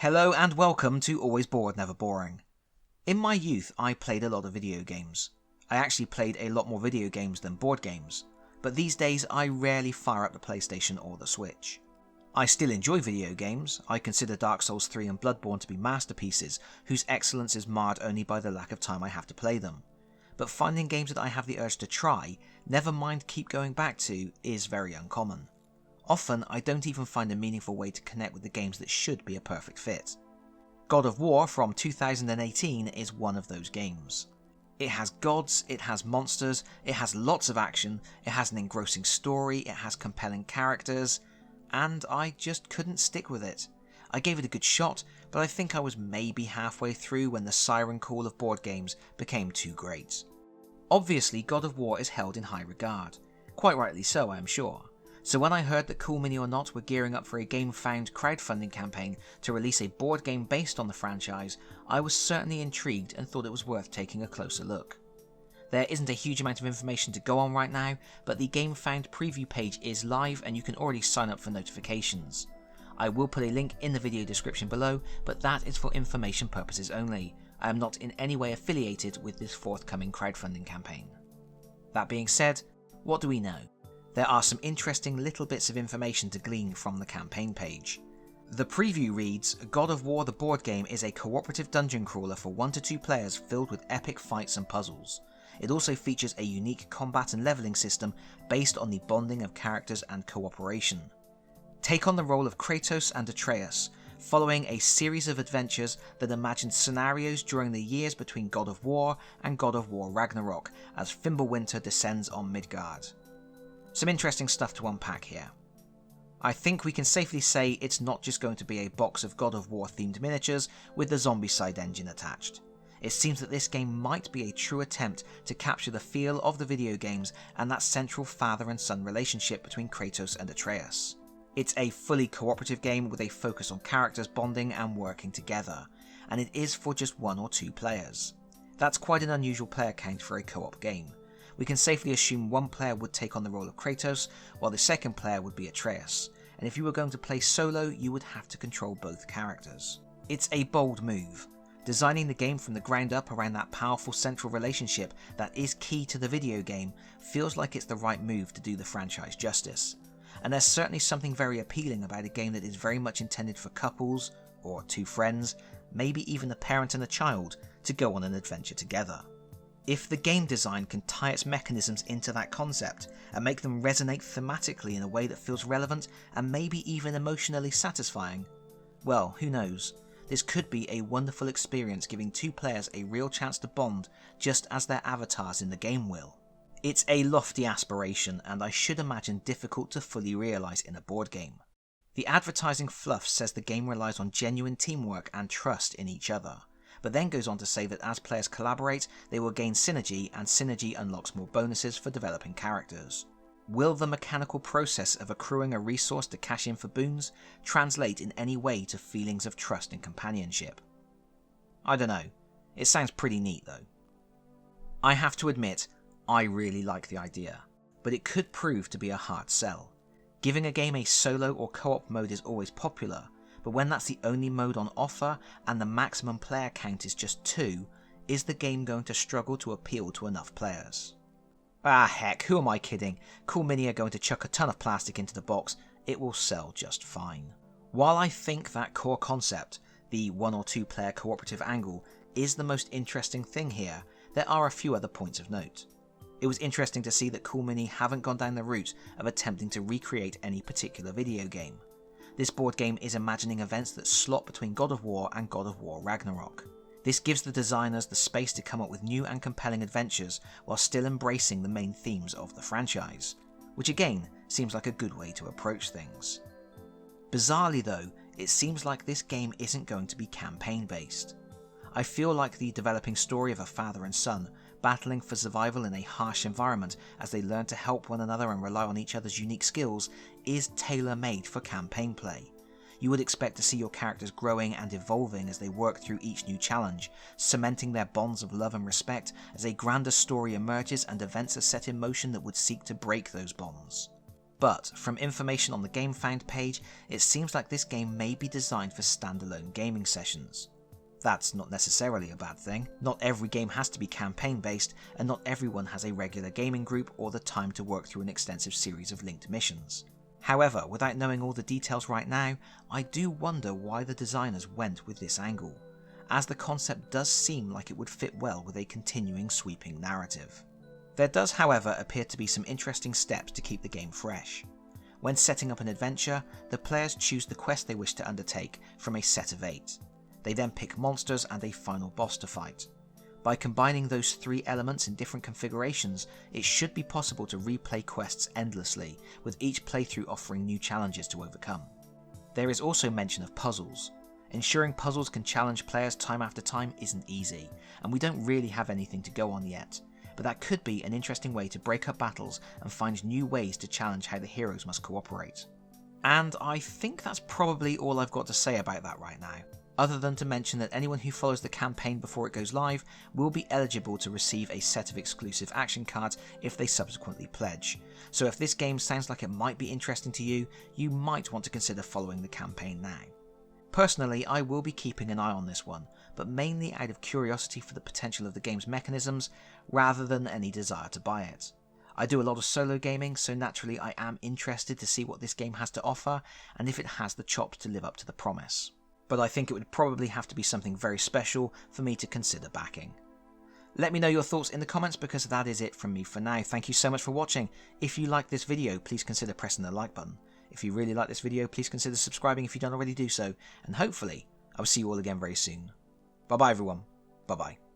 Hello and welcome to Always Bored Never Boring. In my youth I played a lot of video games. I actually played a lot more video games than board games, but these days I rarely fire up the PlayStation or the Switch. I still enjoy video games. I consider Dark Souls 3 and Bloodborne to be masterpieces whose excellence is marred only by the lack of time I have to play them. But finding games that I have the urge to try, never mind keep going back to, is very uncommon. Often, I don't even find a meaningful way to connect with the games that should be a perfect fit. God of War from 2018 is one of those games. It has gods, it has monsters, it has lots of action, it has an engrossing story, it has compelling characters, and I just couldn't stick with it. I gave it a good shot, but I think I was maybe halfway through when the siren call of board games became too great. Obviously, God of War is held in high regard. Quite rightly so, I am sure. So when I heard that Cool Mini or Not were gearing up for a GameFound crowdfunding campaign to release a board game based on the franchise, I was certainly intrigued and thought it was worth taking a closer look. There isn't a huge amount of information to go on right now, but the GameFound preview page is live and you can already sign up for notifications. I will put a link in the video description below, but that is for information purposes only. I am not in any way affiliated with this forthcoming crowdfunding campaign. That being said, what do we know? There are some interesting little bits of information to glean from the campaign page. The preview reads, God of War the board game is a cooperative dungeon crawler for 1 to 2 players filled with epic fights and puzzles. It also features a unique combat and leveling system based on the bonding of characters and cooperation. Take on the role of Kratos and Atreus, following a series of adventures that imagine scenarios during the years between God of War and God of War Ragnarok as Fimbulwinter descends on Midgard. Some interesting stuff to unpack here. I think we can safely say it's not just going to be a box of God of War themed miniatures with the Zombicide engine attached. It seems that this game might be a true attempt to capture the feel of the video games and that central father and son relationship between Kratos and Atreus. It's a fully cooperative game with a focus on characters bonding and working together, and it is for just 1 or 2 players. That's quite an unusual player count for a co-op game. We can safely assume one player would take on the role of Kratos, while the second player would be Atreus, and if you were going to play solo, you would have to control both characters. It's a bold move. Designing the game from the ground up around that powerful central relationship that is key to the video game feels like it's the right move to do the franchise justice. And there's certainly something very appealing about a game that is very much intended for couples, or 2 friends, maybe even a parent and a child, to go on an adventure together. If the game design can tie its mechanisms into that concept and make them resonate thematically in a way that feels relevant and maybe even emotionally satisfying, well, who knows? This could be a wonderful experience giving 2 players a real chance to bond just as their avatars in the game will. It's a lofty aspiration and I should imagine difficult to fully realise in a board game. The advertising fluff says the game relies on genuine teamwork and trust in each other, but then goes on to say that as players collaborate, they will gain synergy, and synergy unlocks more bonuses for developing characters. Will the mechanical process of accruing a resource to cash in for boons translate in any way to feelings of trust and companionship? I don't know. It sounds pretty neat though. I have to admit, I really like the idea, but it could prove to be a hard sell. Giving a game a solo or co-op mode is always popular, but when that's the only mode on offer and the maximum player count is just 2, is the game going to struggle to appeal to enough players? Ah heck, who am I kidding? Cool Mini are going to chuck a ton of plastic into the box, it will sell just fine. While I think that core concept, the 1 or 2 player cooperative angle, is the most interesting thing here, there are a few other points of note. It was interesting to see that Cool Mini haven't gone down the route of attempting to recreate any particular video game. This board game is imagining events that slot between God of War and God of War Ragnarok. This gives the designers the space to come up with new and compelling adventures while still embracing the main themes of the franchise, which again seems like a good way to approach things. Bizarrely though, it seems like this game isn't going to be campaign based. I feel like the developing story of a father and son battling for survival in a harsh environment as they learn to help one another and rely on each other's unique skills is tailor-made for campaign play. You would expect to see your characters growing and evolving as they work through each new challenge, cementing their bonds of love and respect as a grander story emerges and events are set in motion that would seek to break those bonds. but from information on the GameFound page, it seems like this game may be designed for standalone gaming sessions. That's not necessarily a bad thing. Not every game has to be campaign based, and not everyone has a regular gaming group or the time to work through an extensive series of linked missions. However, without knowing all the details right now, I do wonder why the designers went with this angle, as the concept does seem like it would fit well with a continuing sweeping narrative. There does, however, appear to be some interesting steps to keep the game fresh. When setting up an adventure, the players choose the quest they wish to undertake from a set of 8. They then pick monsters and a final boss to fight. By combining those 3 elements in different configurations, it should be possible to replay quests endlessly, with each playthrough offering new challenges to overcome. There is also mention of puzzles. Ensuring puzzles can challenge players time after time isn't easy, and we don't really have anything to go on yet, but that could be an interesting way to break up battles and find new ways to challenge how the heroes must cooperate. And I think that's probably all I've got to say about that right now, other than to mention that anyone who follows the campaign before it goes live will be eligible to receive a set of exclusive action cards if they subsequently pledge. So if this game sounds like it might be interesting to you, you might want to consider following the campaign now. Personally, I will be keeping an eye on this one, but mainly out of curiosity for the potential of the game's mechanisms, rather than any desire to buy it. I do a lot of solo gaming, so naturally I am interested to see what this game has to offer, and if it has the chops to live up to the promise. But I think it would probably have to be something very special for me to consider backing. Let me know your thoughts in the comments, because that is it from me for now. Thank you so much for watching. If you like this video, please consider pressing the like button. If you really like this video, please consider subscribing if you don't already do so, and hopefully I will see you all again very soon. Bye bye everyone. Bye bye.